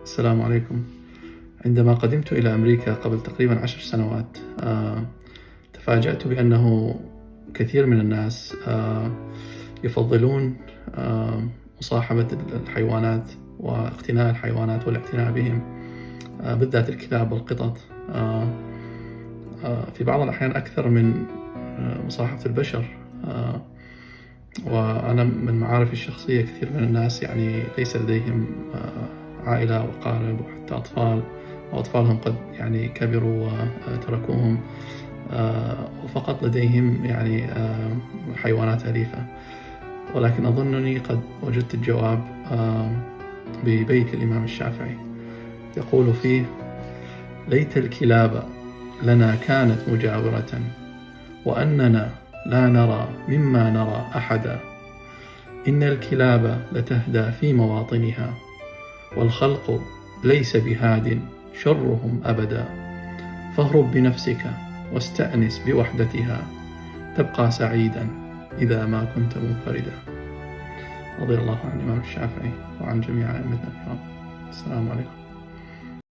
السلام عليكم. عندما قدمت إلى أمريكا قبل تقريبا 10 سنوات، تفاجأت بأنه كثير من الناس يفضلون مصاحبة الحيوانات واقتناء الحيوانات والاعتناء بهم، بالذات الكلاب والقطط، في بعض الأحيان أكثر من مصاحبة البشر. وأنا من معارفي الشخصية كثير من الناس يعني ليس لديهم عائلة وأقارب وحتى أطفال، وأطفالهم قد يعني كبروا وتركوهم، وفقط لديهم يعني حيوانات أليفة. ولكن أظنني قد وجدت الجواب ببيت الإمام الشافعي، يقول فيه: ليت الكلاب لنا كانت مجاورة، وأننا لا نرى مما نرى أحدا. إن الكلاب لتهدى في مواطنها، والخلق ليس بهاد شرهم أبدا. فاهرب بنفسك واستأنس بوحدتها، تبقى سعيدا إذا ما كنت منفردا. رضي الله عن الإمام الشافعي وعن جميع أئمتنا الكرام. السلام عليكم.